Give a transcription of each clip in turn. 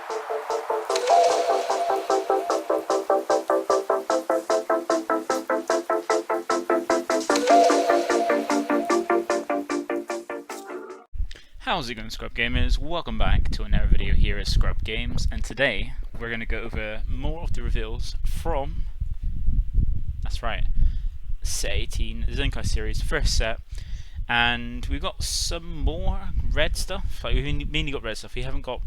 How's it going, ScrubGamers? Welcome back to another video here at ScrubGames, and today we're going to go over more of the reveals from, that's right, set 18, the Zenkai Series, first set, and we've got some more red stuff. Like, we've mainly got red stuff. We haven't got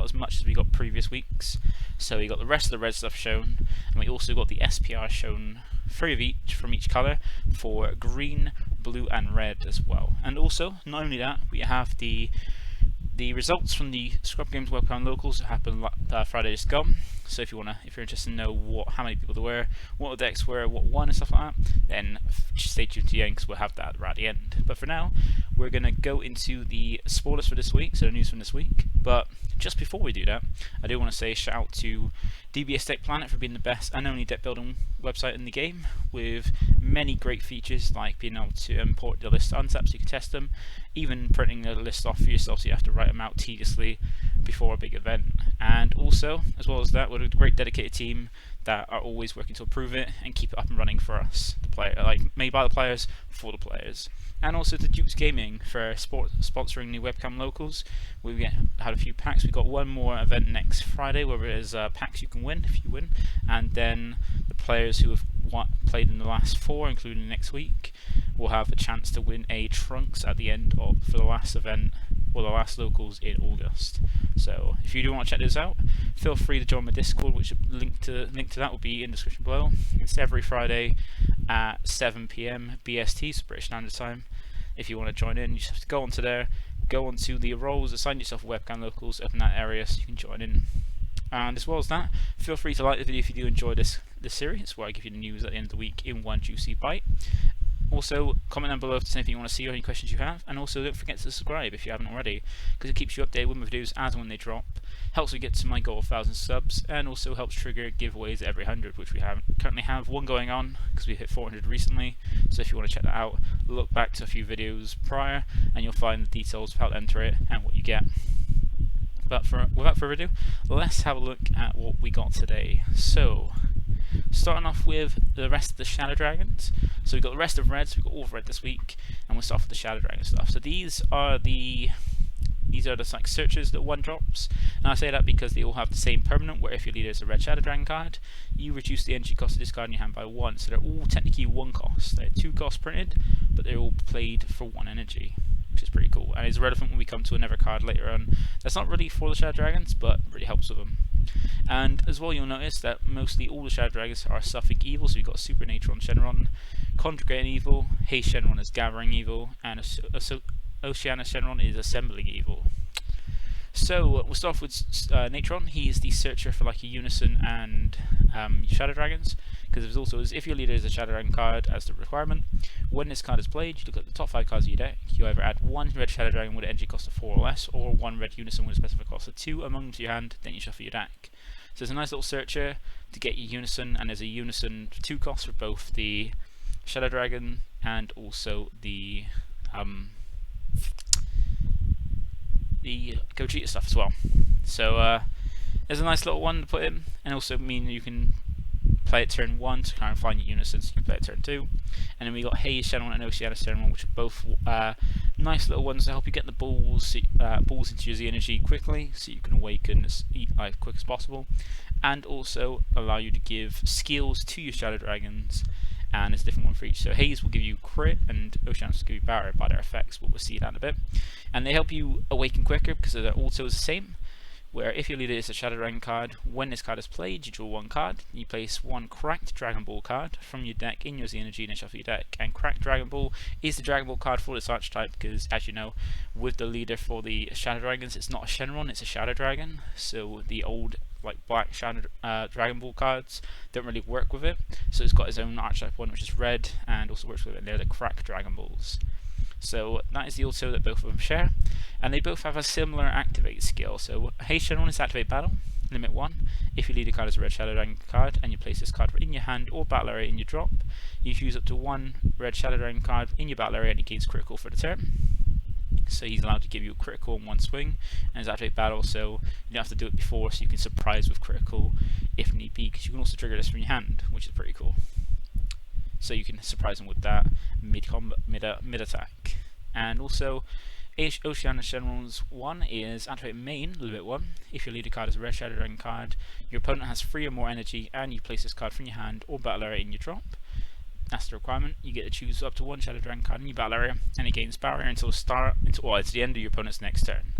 as much as we got previous weeks, so we got the rest of the red stuff shown, and we also got the SPR shown, 3 of each from each colour for green, blue and red as well. And also, not only that, we have the results from the ScrubGames Webcam Locals that happened Friday just gone. So if you're interested to know how many people there were, what the decks were, what won and stuff like that, then stay tuned to the end because we'll have that right at the end. But for now, we're going to go into the spoilers for this week, so the news from this week. But just before we do that, I do want to say a shout out to DBS Deck Planet for being the best and only deck building website in the game, with many great features like being able to import the list untapped so you can test them, even printing the list off for yourself so you have to write them out tediously before a big event. And also, as well as that, we're a great dedicated team that are always working to improve it and keep it up and running for us, the player, made by the players for the players. And also to Dukes Gaming for sponsoring the Webcam Locals. We had a few packs. We got one more event next Friday where there's packs you can win if you win, and then the players who have played in the last 4, including next week, will have a chance to win a Trunks at the end for the last event, or the last locals in August. So if you do want to check this out, feel free to join my Discord, which link to that will be in the description below. It's every Friday at 7 PM BST, so British Standard Time. If you want to join in, you just have to go onto there, go onto the roles, assign yourself a Webcam Locals, open that area so you can join in. And as well as that, feel free to like the video if you do enjoy this series, where I give you the news at the end of the week in one juicy bite. Also, comment down below if there's anything you want to see or any questions you have, and also don't forget to subscribe if you haven't already, because it keeps you updated with my videos as and when they drop, helps me get to my goal of 1,000 subs, and also helps trigger giveaways every 100, which we currently have one going on, because we hit 400 recently. So if you want to check that out, look back to a few videos prior, and you'll find the details of how to enter it and what you get. But without further ado, let's have a look at what we got today. So, starting off with the rest of the Shadow Dragons. So we've got the rest of Reds, we've got all of Red this week, and we'll start off with the Shadow Dragon stuff. So these are the like searches that one drops, and I say that because they all have the same permanent, where if your leader is a red Shadow Dragon card, you reduce the energy cost of this card in your hand by 1, so they're all technically 1 cost. They're 2 costs printed, but they're all played for 1 energy, which is pretty cool, and is relevant when we come to another card later on that's not really for the Shadow Dragons, but really helps with them. And as well, you'll notice that mostly all the Shadow Dragons are Suffolk Evil, so we've got Super Natron Shenron, Conjugating Evil, Haze Shenron is Gathering Evil, and Oceanus Shenron is Assembling Evil. So we'll start off with Natron. He is the searcher for like a Unison and Shadow Dragons, because there's also, if your leader is a Shadow Dragon card as the requirement, when this card is played, you look at the top 5 cards of your deck. You either add 1 red Shadow Dragon with an energy cost of 4 or less, or 1 red Unison with a specific cost of 2 among them to your hand, then you shuffle your deck. So there's a nice little searcher to get your Unison, and there's a Unison 2 cost for both the Shadow Dragon and also the Kojita stuff as well. So there's a nice little one to put in, and also mean you can play it turn 1 to kind of find your Unison, so you can play it turn 2. And then we got Haze Shenron and Oceanus Shenron, which are both nice little ones to help you get the balls into your Z energy quickly, so you can awaken as quick as possible, and also allow you to give skills to your Shadow Dragons. And there's a different one for each. So Haze will give you crit, and Oceanus will give you barrier by their effects, but we'll see that in a bit. And they help you awaken quicker because their auto is the same, where if your leader is a Shadow Dragon card, when this card is played, you draw 1 card, you place 1 Cracked Dragon Ball card from your deck in your Z energy, and then shuffle your deck. And Cracked Dragon Ball is the Dragon Ball card for this archetype, because as you know, with the leader for the Shadow Dragons, it's not a Shenron, it's a Shadow Dragon. So the old black Shadow Dragon Ball cards don't really work with it, so it's got its own archetype one, which is red, and also works with it, and they're the Cracked Dragon Balls. So that is the auto that both of them share, and they both have a similar activate skill. So Haze Shenron is activate battle, limit 1. If your leader card is a red Shadow Dragon card and you place this card in your hand or battle area in your drop, you choose up to 1 red Shadow Dragon card in your battle area and it gains critical for the turn. So he's allowed to give you a critical in one swing, and his activate battle, so you don't have to do it before, so you can surprise with critical if need be, because you can also trigger this from your hand, which is pretty cool. So you can surprise him with that mid-combat, mid-attack. And also, Oceanus General's 1 is activate main, limit 1. If your leader card is a red Shadow Dragon card, your opponent has 3 or more energy, and you place this card from your hand or battle area in your drop. That's the requirement. You get to choose up to 1 Shadow Dragon card in your battle area, and it gains barrier until it's the end of your opponent's next turn.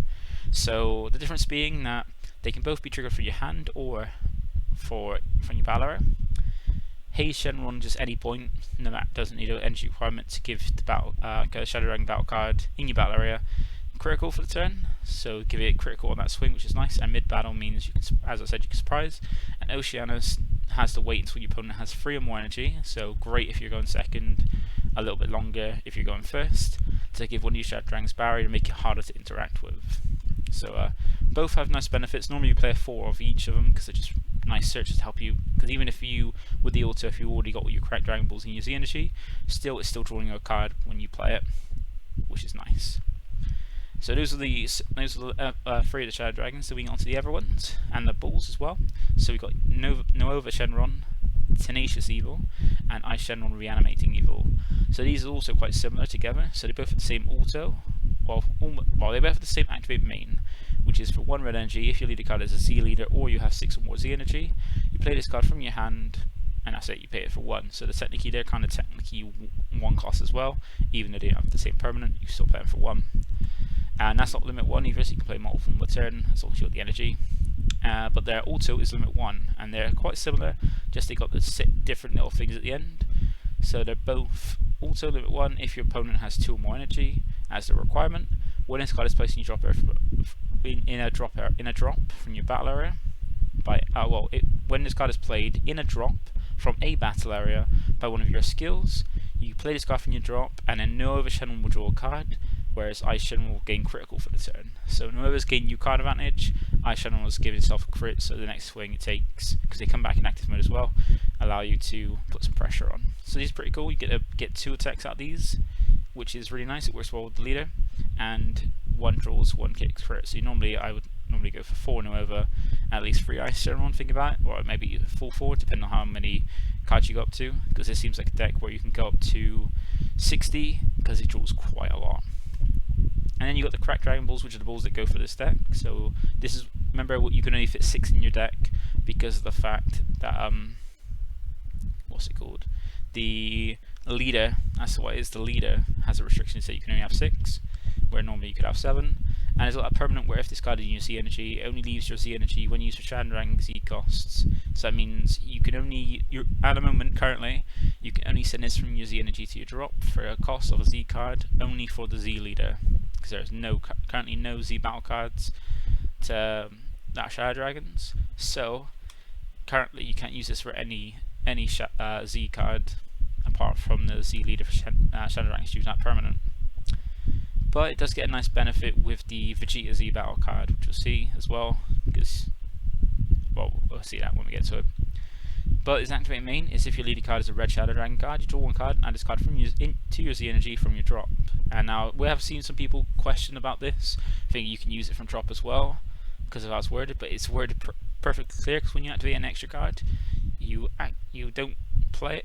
So the difference being that they can both be triggered for your hand or from your battle area. Haze General on just any point, no, that doesn't need an energy requirement to give the Shadow Dragon battle card in your battle area critical for the turn, so give it critical on that swing, which is nice. And mid battle means you can, as I said, you can surprise. And Oceanus has to wait until your opponent has 3 or more energy, so great if you're going second, a little bit longer if you're going first, to give one of your Shadow Dragons barrier to make it harder to interact with. So both have nice benefits. Normally you play 4 of each of them because they're just nice searches to help you, because even if you, with the auto, if you already got all your correct Dragon Balls and use the energy, it's still drawing you a card when you play it, which is nice. So those are the 3 of the Shadow Dragons. So we get on to the other ones, and the balls as well. So we've got Nova Shenron, Tenacious Evil, and Ice Shenron Reanimating Evil. So these are also quite similar together, so they both have the same auto, well they both have the same activate main, which is for 1 red energy. If your leader card is a Z leader or you have 6 or more Z energy, you play this card from your hand, and that's it, you pay it for 1. So the technically they're kind of technically 1 cost as well, even though they don't have the same permanent, you still play them for 1. And that's not limit 1 either, so you can play multiple from the turn as long as you got the energy. But their auto is limit 1, and they're quite similar, just they got the different little things at the end. So they're both auto limit 1 if your opponent has 2 or more energy as the requirement. When this card is placed in your drop area in a drop from your battle area, when this card is played in a drop from a battle area by one of your skills, you play this card from your drop, and then Nova Shenron will draw a card, whereas Ice Shenron will gain critical for the turn. So Nova's gain new card advantage, Ice Shenron will give itself a crit, so the next swing it takes, because they come back in active mode as well, allow you to put some pressure on. So these are pretty cool. You get 2 attacks out of these, which is really nice. It works well with the leader, and 1 draws, 1 kicks crit. So I would normally go for 4 Nova, at least 3 Ice Shenron, think about it, or maybe full 4, depending on how many cards you go up to, because this seems like a deck where you can go up to 60, because it draws quite a lot. And then you got the cracked Dragon Balls, which are the balls that go for this deck. So this is, remember, you can only fit 6 in your deck because of the fact that what's it called? The leader, that's what it is. The leader has a restriction to say you can only have 6, where normally you could have 7. And it's got a permanent where if this card is in your Z energy, it only leaves your Z energy when used for Shadow Dragon Z costs. So that means you can only, at the moment currently, you can only send this from your Z energy to your drop for a cost of a Z card, only for the Z leader, because there's currently no Z battle cards to that Shadow Dragons. So currently you can't use this for any Z card apart from the Z leader for Shadow Dragons using that permanent. But it does get a nice benefit with the Vegeta Z battle card, which we'll see as well, because, well, we'll see that when we get to it. But its activate main is if your leader card is a red Shadow Dragon card, you draw 1 card, add this card from to your Z energy from your drop. And now we have seen some people question about this, thinking you can use it from drop as well, because of how it's worded. But it's worded perfectly clear, because when you activate an extra card, you don't play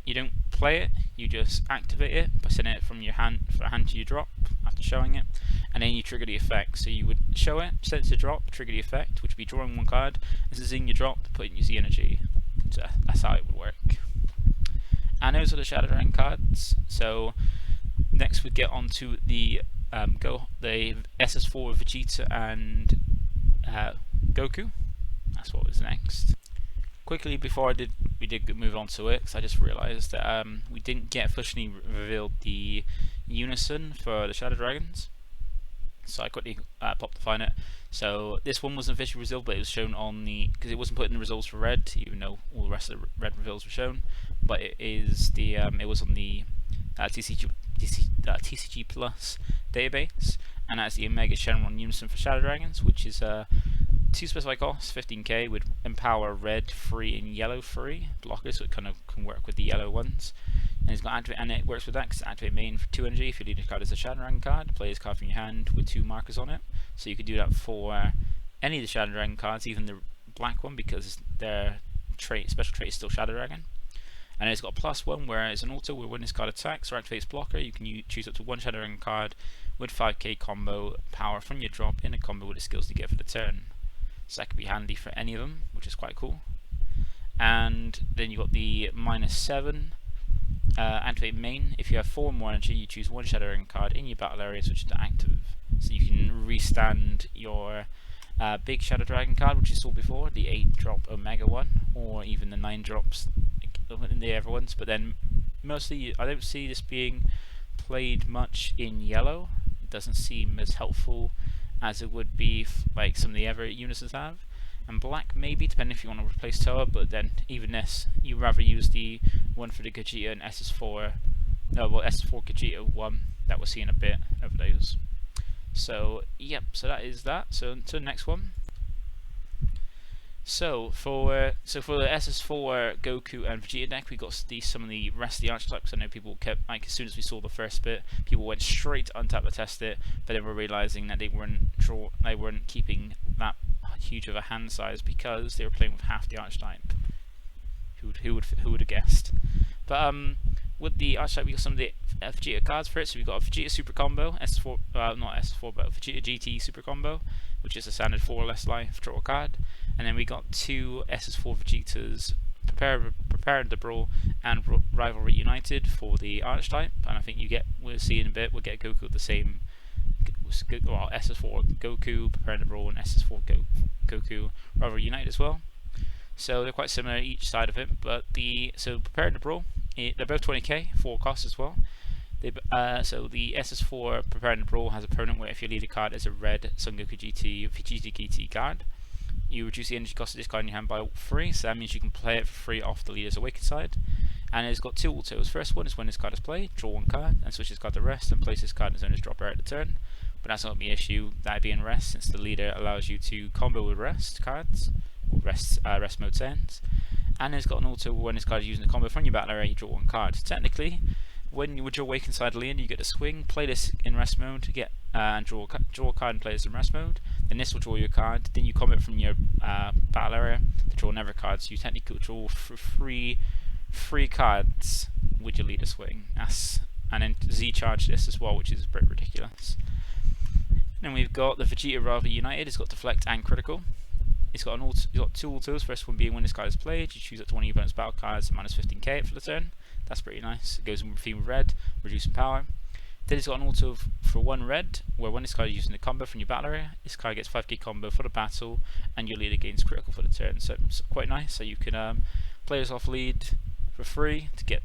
it, you just activate it by sending it from your hand to your drop after showing it, and then you trigger the effect. So you would show it, send it to drop, trigger the effect, which would be drawing 1 card. This is in your drop, put it in your Z energy. So that's how it would work. And those are the Shadow Dragon cards. So next we get on to the SS4 Vegeta and Goku. That's what was next. Quickly before we did move on to it, because I just realised that we didn't get officially revealed the Unison for the Shadow Dragons, so I quickly popped to find it. So this one wasn't officially revealed, but it was shown on the, because it wasn't put in the results for red, even though all the rest of the red reveals were shown. But it is the it was on the TCG Plus database, and that's the Omega Shenron Unison for Shadow Dragons, which is 2 specified costs, 15k, with Empower red free and yellow free blockers, so it kind of can work with the yellow ones. And it's got activate, and it works with that because activate main for 2 energy. If your leader card is a Shadow Dragon card, play this card from your hand with 2 markers on it. So you could do that for any of the Shadow Dragon cards, even the black one, because their special trait is still Shadow Dragon. And it's got +1, where it's an auto where when this card attacks or activates blocker, you can choose up to 1 Shadow Dragon card with 5k combo power from your drop in a combo with the skills you get for the turn. So that could be handy for any of them, which is quite cool. And then you've got the -7. Activate main. If you have 4 or more energy, you choose 1 Shadow Dragon card in your battle area, switch it to active. So you can restand your big Shadow Dragon card, which you saw before, the 8-drop Omega one, or even the 9 drops in the other ones. But then mostly I don't see this being played much in yellow. It doesn't seem as helpful as it would be like some of the other Unisons have. And black maybe, depending if you want to replace Toa, but then even this, you rather use the one for the Kojita and SS4, SS4 Kojita 1 that we're seeing a bit over those. So yep, so that is that. So to the next one. So for the SS4 Goku and Vegeta deck, we got some of the rest of the archetypes. I know people kept, like, as soon as we saw the first bit, people went straight to untap to test it, but they were realizing that they weren't keeping that huge of a hand size because they were playing with half the archetype. Who would have guessed? But with the archetype, we got some of the Vegeta cards for it. So we got a Vegeta Super Combo, S4, not S4, but Vegeta GT Super Combo, which is a standard 4 less life draw card. And then we got 2 SS4 Vegetas, Prepare to Brawl and Rivalry United for the archetype. And I think we'll see in a bit, we'll get Goku with the same, well, SS4 Goku, Prepare to Brawl, and SS4 Goku Rivalry United as well. So they're quite similar each side of it, but so Prepare to Brawl, they're both 20k, 4 costs as well. So the SS4 Prepare to Brawl has a permanent where if your leader card is a red Son Goku GT Vegeta GT card, you reduce the energy cost of this card in your hand by 3, so that means you can play it for free off the leader's awakened side. And it's got 2 autos. First one is when this card is played, draw 1 card and switch this card to rest and place this card in its owner's drop area at the turn. But that's not going to be an issue, that being rest, since the leader allows you to combo with rest cards, or rest mode ends. And it's got an auto when this card is using the combo from your battle area, you draw 1 card. So technically, when you would your awakened side leader, you get a swing, play this in rest mode to get and draw a card and play this in rest mode. Then this will draw your card. Then you combo from your battle area to draw another card. So you technically could draw 3 cards with your leader swing. And then Z charge this as well, which is a bit ridiculous. Then we've got the Vegeta Rivalry United. It's got deflect and critical. It's got 2 autos. First one being when this card is played, you choose up to one of your opponent's battle cards and -15k for the turn. That's pretty nice. It goes in theme with red, reducing power. Then it's got an auto for 1 red, where when this card is using the combo from your battle area, this card gets 5k combo for the battle, and your leader gains critical for the turn. So it's quite nice. So you can play this off lead for free to get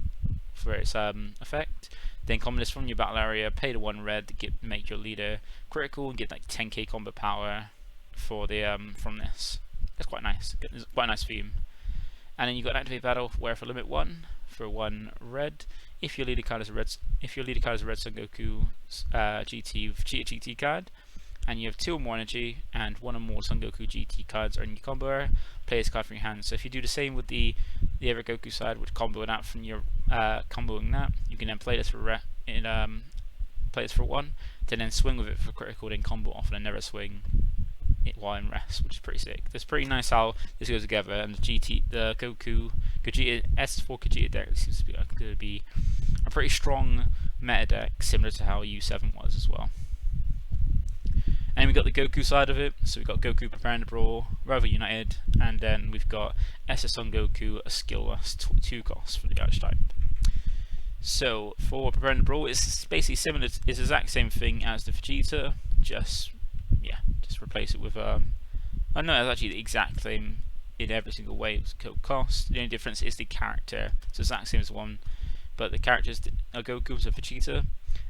for its effect. Then combo this from your battle area, pay the 1 red, make your leader critical, and get like 10k combo power for the from this. That's quite nice. It's quite a nice theme. And then you got an activate battle where for limit 1 for 1 red, if your leader card is a red, Son Goku GT Vegeta GT card, and you have 2 or more energy and 1 or more Son Goku GT cards are in your combo area, play this card from your hand. So if you do the same with the other Goku side, which comboing out from your comboing that, you can then play this for play this for 1, to then swing with it for critical, then combo off and then never swing it while in rest, which is pretty sick. It's pretty nice how this goes together, and the Kojita S4 Kojita deck seems to be going to be a pretty strong meta deck, similar to how U7 was as well. And we got the Goku side of it, so we've got Goku Preparing to Brawl, Rival United, and then we've got SS Son Goku, a skillless 2 cost for the archetype. So for Preparing to Brawl, it's basically similar, it's the exact same thing as the Vegeta, just replace it with I know it's actually the exact same in every single way. It's cost. The only difference is the character. It's the exact same as one, but the characters are Goku and Vegeta,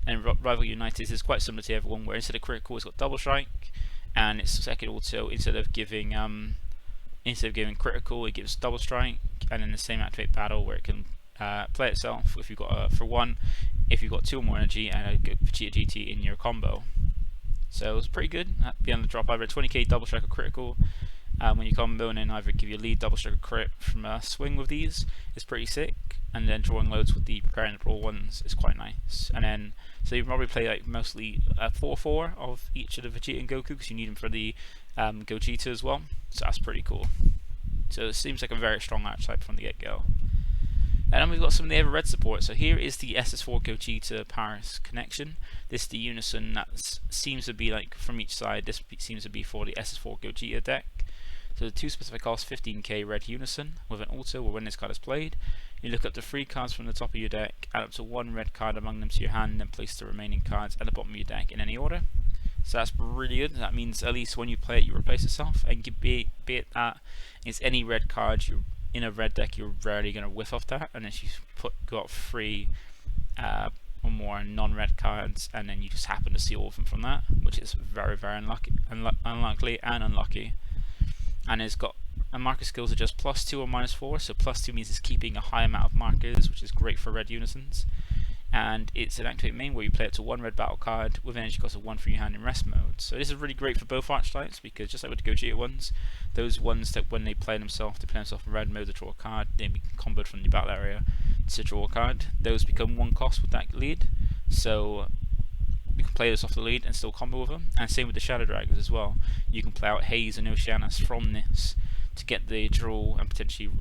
and Rival United is quite similar to everyone, where instead of critical it's got double strike, and its second auto, instead of giving critical, it gives double strike, and then the same activate battle where it can play itself if you've got for 1, if you've got 2 or more energy and a Vegeta GT in your combo. So it's pretty good. Beyond the drop, either 20k double strike or critical, when you combo and then either give you a lead, double strike, or crit from a swing with these is pretty sick. And then drawing loads with the preparing to draw ones is quite nice. And then so you probably play like mostly 4/4 of each of the Vegeta and Goku because you need them for the Gogeta as well. So that's pretty cool. So it seems like a very strong archetype from the get-go. And then we've got some of the other red support. So here is the SS4 Kojita Paris connection. This is the Unison that seems to be like from each side. This seems to be for the SS4 Kojita deck. So the two specific costs 15k red Unison with an auto where when this card is played, you look up to 3 cards from the top of your deck, add up to 1 red card among them to your hand, then place the remaining cards at the bottom of your deck in any order. So that's really good. That means at least when you play it, you replace itself, and be it that it's any red card you in a red deck, you're rarely going to whiff off that unless you got 3 or more non-red cards, and then you just happen to see all of them from that, which is very, very unlikely and unlucky. And it's got a marker skills are just +2 or -4, so +2 means it's keeping a high amount of markers, which is great for red Unisons. And it's an activate main where you play it to 1 red battle card with energy cost of 1 from your hand in rest mode. So this is really great for both archetypes because just like with the Gogeta ones, those ones that when they play themselves in red mode to draw a card, they be comboed from the battle area to draw a card. Those become 1 cost with that lead, so you can play this off the lead and still combo with them. And same with the Shadow Dragons as well. You can play out Haze and Oceanus from this to get the draw and potentially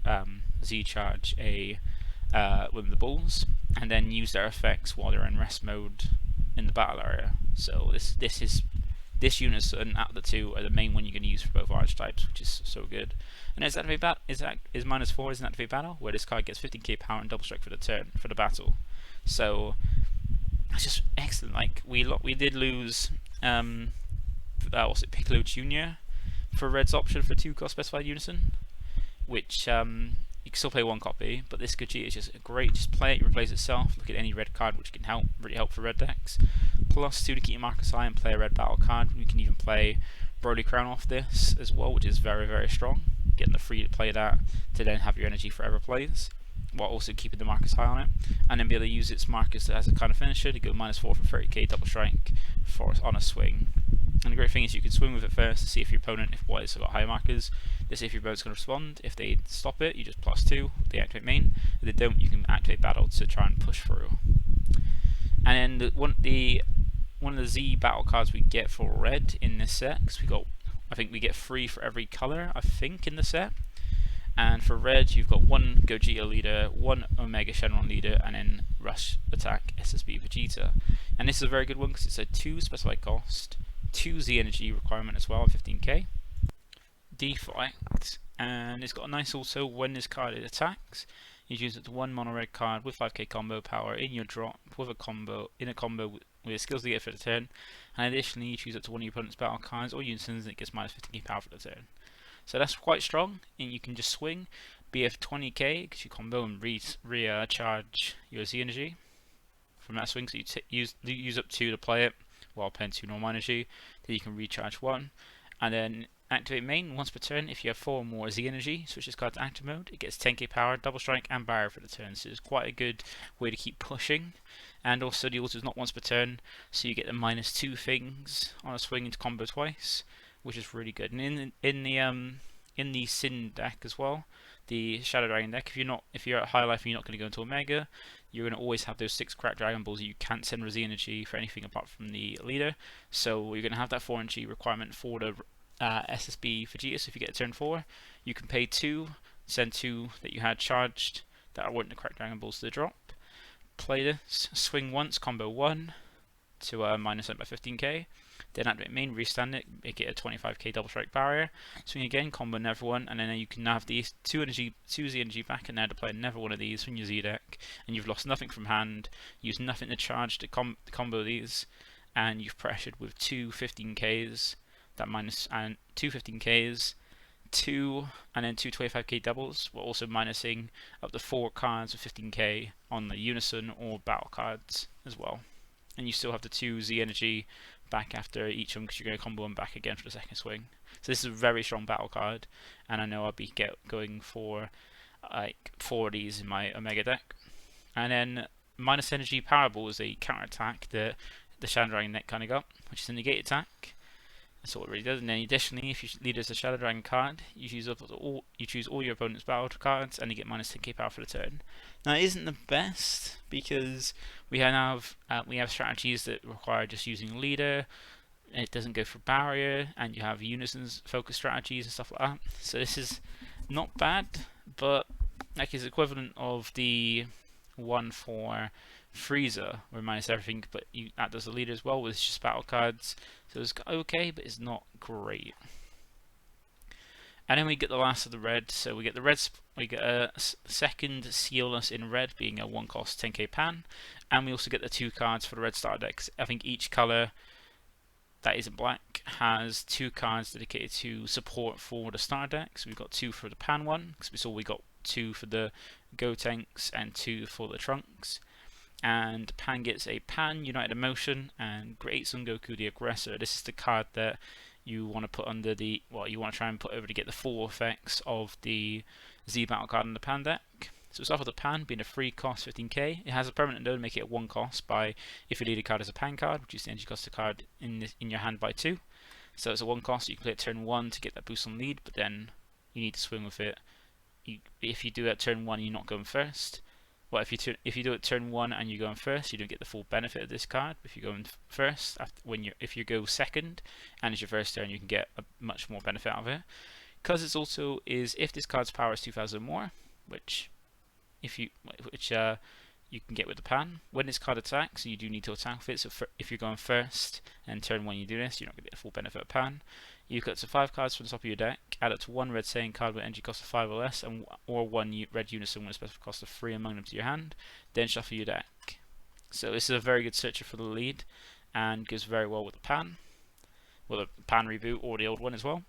Z-charge with the balls, and then use their effects while they're in rest mode in the battle area. So this Unison out of the two are the main one you can use for both archetypes, which is so good. And is activate battle is -4 is an activate battle where this card gets 15k power and double strike for the turn for the battle. So it's just excellent. Like we did lose what's it, Piccolo Jr. for Red's option for 2 cost specified Unison, which you can still play 1 copy, but this Gogeta is just great. Just play it, replace itself, look at any red card which can really help for red decks. +2 to keep your markers high and play a red battle card. You can even play Broly Crown off this as well, which is very, very strong. Getting the free to play that to then have your energy forever plays, while also keeping the markers high on it. And then be able to use its markers as a kind of finisher to go -4 for 30k double strike on a swing. And the great thing is you can swing with it first to see if your opponent, if white's got high markers, to see if your opponent's going to respond. If they stop it, you just +2, they activate main. If they don't, you can activate battle to try and push through. And then one of the Z battle cards we get for red in this set, because I think we get 3 for every color, I think, in the set. And for red, you've got 1 Gogeta leader, 1 Omega Shenron leader, and then Rush Attack SSB Vegeta. And this is a very good one because it's a 2 specified cost, 2 Z energy requirement as well, 15k. Deflect, and it's got a nice also when this card attacks, you use it to 1 mono red card with 5k combo power in your drop with a combo with skills to get for the turn, and additionally you choose it to 1 of your opponent's battle cards or Unisons and it gets -15k power for the turn. So that's quite strong, and you can just swing BF 20k because you combo and recharge your Z energy from that swing. So you use up 2 to play it while playing 2 normal energy. Then you can recharge 1, and then activate main once per turn. If you have 4 or more Z energy, switch this card to active mode. It gets 10k power, double strike, and barrier for the turn. So it's quite a good way to keep pushing. And also the auto is not once per turn, so you get the -2 things on a swing into combo twice, which is really good. And in the Sin deck as well, the Shadow Dragon deck, if you're at high life and you're not going to go into Omega, you're going to always have those 6 cracked Dragon Balls that you can't send Z energy for anything apart from the leader. So you're going to have that 4 energy requirement for the SSB Vegeta. So if you get a turn 4, you can pay 2, send 2 that you had charged that weren't the cracked Dragon Balls to the drop. Play this, swing once, combo 1 to -7 by 15k. Then activate main, restand it, make it a 25k double strike barrier. Swing again, combo another one, and then you can have these 2 Z energy back in there to play another one of these from your Z deck, and you've lost nothing from hand, used nothing to charge to combo these, and you've pressured with 2 15ks, and 2 15ks, 2 and then 2 25k doubles, while also minusing up to 4 cards with 15k on the Unison or battle cards as well. And you still have the 2 Z energy back after each one because you're going to combo them back again for the second swing. So this is a very strong battle card, and I know I'll be going for like 4 of these in my Omega deck. And then minus energy Powerball is a counter attack that the Shadow Dragon deck kind of got, which is a negate attack. That's all it really does. And then additionally, if your leader is a Shadow Dragon card, you choose all your opponent's battle cards, and you get minus 10k power for the turn. Now it isn't the best because we have strategies that require just using leader. It doesn't go for barrier, and you have Unison's focus strategies and stuff like that. So this is not bad, but like it's equivalent of the one for Frieza, where minus everything, but that does the leader as well with just battle cards. So it's okay, but it's not great. And then we get the last of the red. So we get the red. We get a second Sealess in red, being a 1-cost 10k pan, and we also get the 2 cards for the red starter decks. I think each color that isn't black has 2 cards dedicated to support for the starter decks. So we've got 2 for the pan one, because we saw we got 2 for the Gotenks and 2 for the Trunks. And Pan gets a Pan United Emotion and Great Son Goku the Aggressor. This is the card that you want to put under the, well, you want to try and put over to get the full effects of the Z battle card in the Pan deck. So we start with the Pan being a free cost 15k. It has a permanent node to make it a 1 cost by if your leader card is a Pan card, which is the energy cost of the card in your hand by 2. So it's a 1 cost. You can play it turn 1 to get that boost on lead, but then you need to swing with it. If you do it turn 1, you're not going first. Well, if you do it turn 1 and you're going first, you don't get the full benefit of this card. If you're going first, if you go second and it's your first turn, you can get a much more benefit out of it. Because it's also is if this card's power is 2,000 or more, which you can get with the Pan. When this card attacks, you do need to attack with it. So if you're going first and turn 1 you do this, you're not going to get the full benefit of Pan. You cut to 5 cards from the top of your deck, add up to 1 red Saiyan card with energy cost of 5 or less, or 1 red Unison with a special cost of 3 among them to your hand, then shuffle your deck. So this is a very good searcher for the lead, and goes very well with the Pan. Well, the Pan reboot or the old one as well.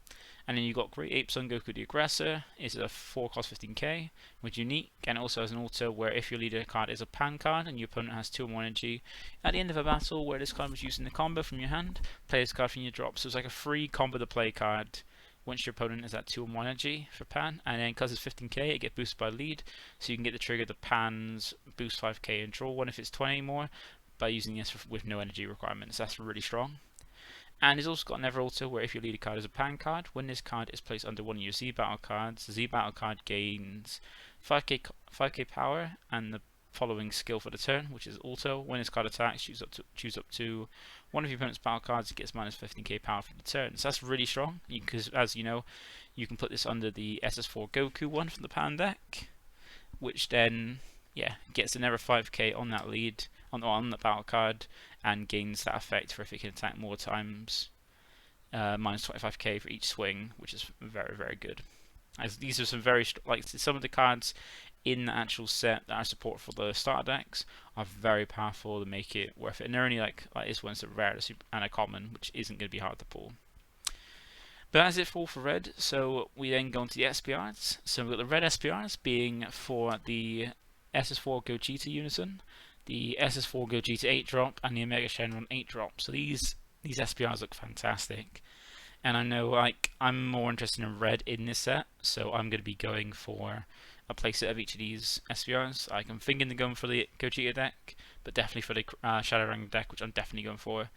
And then you've got Great Ape Son Goku the Aggressor. It's a 4 cost 15k, with unique, and it also has an auto where if your leader card is a Pan card and your opponent has 2 or more energy, at the end of a battle where this card was used in the combo from your hand, play this card from your drop. So it's like a free combo to play card once your opponent is at 2 or more energy for Pan, and then because it's 15k, it gets boosted by lead, so you can get the trigger the Pan's boost 5k and draw 1 if it's 20 more by using this with no energy requirements. That's really strong. And it's also got another auto where if your leader card is a Pan card, when this card is placed under one of your Z battle cards, the Z battle card gains 5k power and the following skill for the turn, which is auto. When this card attacks, choose up to one of your opponent's battle cards, it gets minus 15k power for the turn. So that's really strong, because as you know, you can put this under the SS4 Goku one from the Pan deck, which then gets another 5k on that lead, on the battle card, and gains that effect for if it can attack more times, minus 25k for each swing, which is very, very good. As these are some some of the cards in the actual set that are support for the starter decks are very powerful to make it worth it, and they're only like this one's a rare and a common, which isn't going to be hard to pull. But that's it for all for red. So we then go on to the SPRs. So we've got the red SPRs being for the SS4 Gogeta Unison, the SS4 Gogeta 8 drop, and the Omega Shenron 8 drop. So these SPRs look fantastic, and I know I'm more interested in red in this set, so I'm going to be going for a playset of each of these SPRs. I'm thinking of going for the Gogeta deck, but definitely for the Shadow Dragon deck, which I'm definitely going for.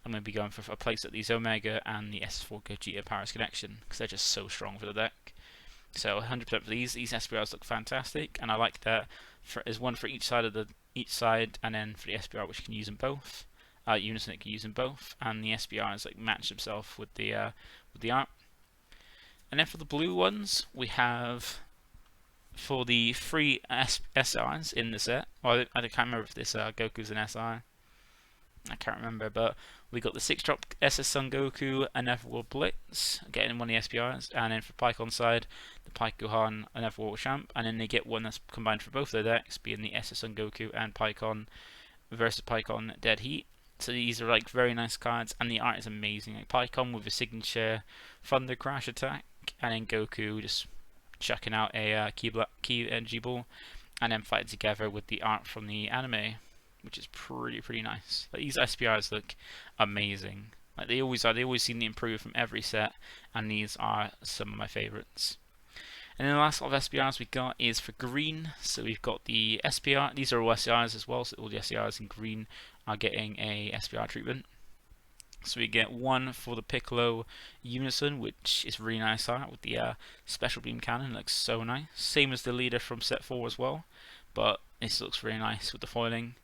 I'm going to be going for a playset of these Omega and the SS4 Kojita Paris connection, because they're just so strong for the deck. So 100% for these SPRs look fantastic, and I like that there's one for each side, and then for the SPR which can use them both. Unison it can use them both, and the SPRs match himself with the art. And then for the blue ones, we have for the 3 SSRs in the set. Well, I can't remember if this Goku's an SR. I can't remember, but we got the 6-drop SS Son Goku, a Netherworld Blitz, getting one of the SPRs, and then for Pycon side, the Pyke Gohan, a Netherworld Champ, and then they get one that's combined for both their decks, being the SS Son Goku and Pycon versus Pycon Dead Heat. So these are very nice cards, and the art is amazing. Pycon with a signature Thunder Crash attack, and then Goku just chucking out a key energy ball, and then fighting together with the art from the anime, which is pretty nice. These SPRs look amazing. They always are. They always seem to improve from every set, and these are some of my favourites. And then the last lot of SPRs we got is for green. So we've got the SPR. These are all SPRs as well, so all the SPRs in green are getting a SPR treatment. So we get one for the Piccolo Unison, which is really nice art with the special beam cannon. It looks so nice. Same as the leader from set 4 as well, but this looks really nice with the foiling.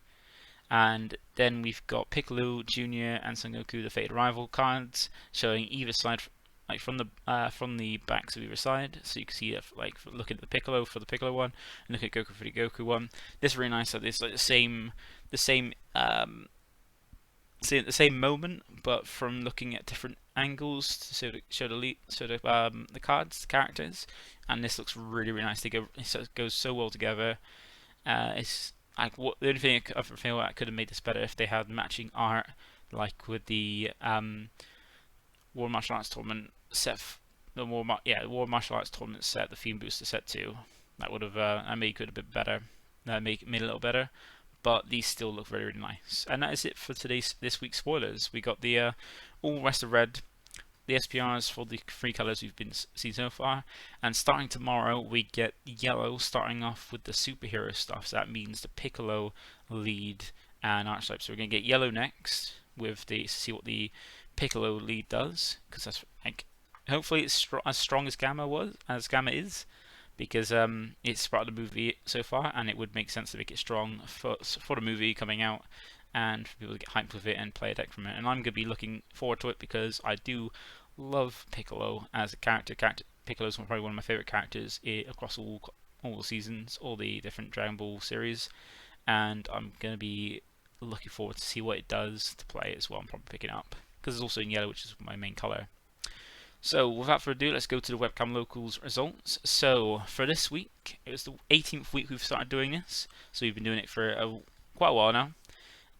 And then we've got Piccolo Jr. and Son Goku, the Fated Rival cards, showing either side, like from the backs of either side. So you can see, like, look at the Piccolo for the Piccolo one, and look at Goku for the Goku one. This is really nice. That it's like the same moment, but from looking at different angles to show the cards, the characters, and this looks really nice. It goes so well together. It's like the only thing I feel like could have made this better if they had matching art, like with the War Martial Arts Tournament set, the War Martial Arts Tournament set, the Theme Booster set 2. That would have could have been better. Made it a little better. But these still look really nice. And that is it for this week's spoilers. We got the all rest of red, the SPRs for the 3 colours we've been seen so far, and starting tomorrow we get yellow, starting off with the superhero stuff. So that means the Piccolo lead and Archetype. So we're gonna get yellow next with to see what the Piccolo lead does, because that's like hopefully it's as strong as Gamma is. Because it's part of the movie so far, and it would make sense to make it strong for the movie coming out, and for people to get hyped with it and play a deck from it. And I'm going to be looking forward to it because I do love Piccolo as a character. Piccolo is probably one of my favourite characters across all the seasons, all the different Dragon Ball series, and I'm going to be looking forward to see what it does to play as well. I'm probably picking it up because it's also in yellow, which is my main colour. So without further ado, let's go to the Webcam Locals results. So for this week, it was the 18th week we've started doing this. So we've been doing it for quite a while now,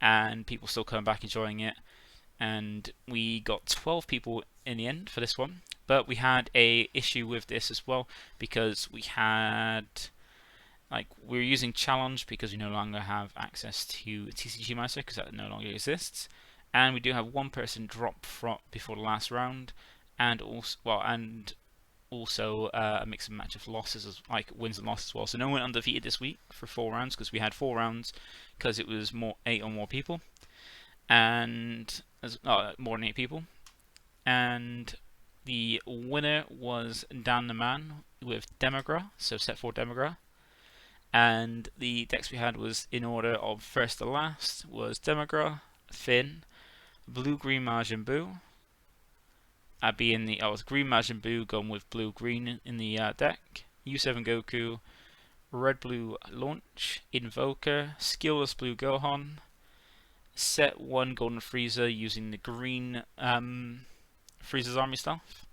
and people still coming back enjoying it. And we got 12 people in the end for this one, but we had a issue with this as well because we were using challenge because we no longer have access to TCG Master because that no longer exists, and we do have one person drop before the last round. And also a mix and match of losses, like wins and losses as well. So no one undefeated this week for 4 rounds because we had 4 rounds because it was 8 or more people, and more than 8 people. And the winner was Dan the Man with Demagra, so set 4 Demagra. And the decks we had was in order of first to last was Demagra, Finn, Blue Green Majin Buu. Green Majin Buu gone with blue green in the deck. U7 Goku, red blue Launch, Invoker, skillless blue Gohan, set 1 Golden Frieza using the green Frieza's army stuff.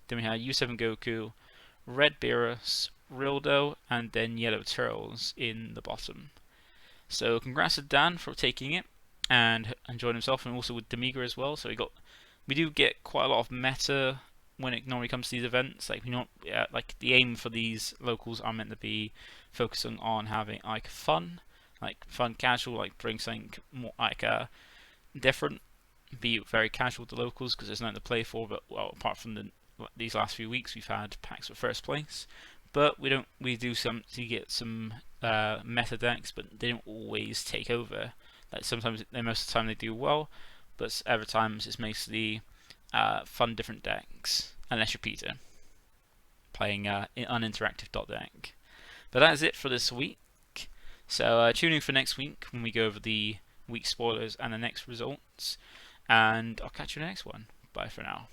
Then we had U7 Goku, red Beerus, Rildo, and then yellow Turtles in the bottom. So congrats to Dan for taking it and enjoying himself, and also with Demigra as well. So we do get quite a lot of meta when it normally comes to these events. Like the aim for these locals are meant to be focusing on having fun casual, like bring something more different, be very casual with the locals because there's nothing to play for. But apart from these last few weeks, we've had packs for first place. But we get some meta decks, but they don't always take over. Like sometimes, most of the time they do well. But other times it's mostly fun different decks, unless you're Peter playing uninteractive dot deck. But that is it for this week. So tune in for next week when we go over the week spoilers and the next results. And I'll catch you in the next one. Bye for now.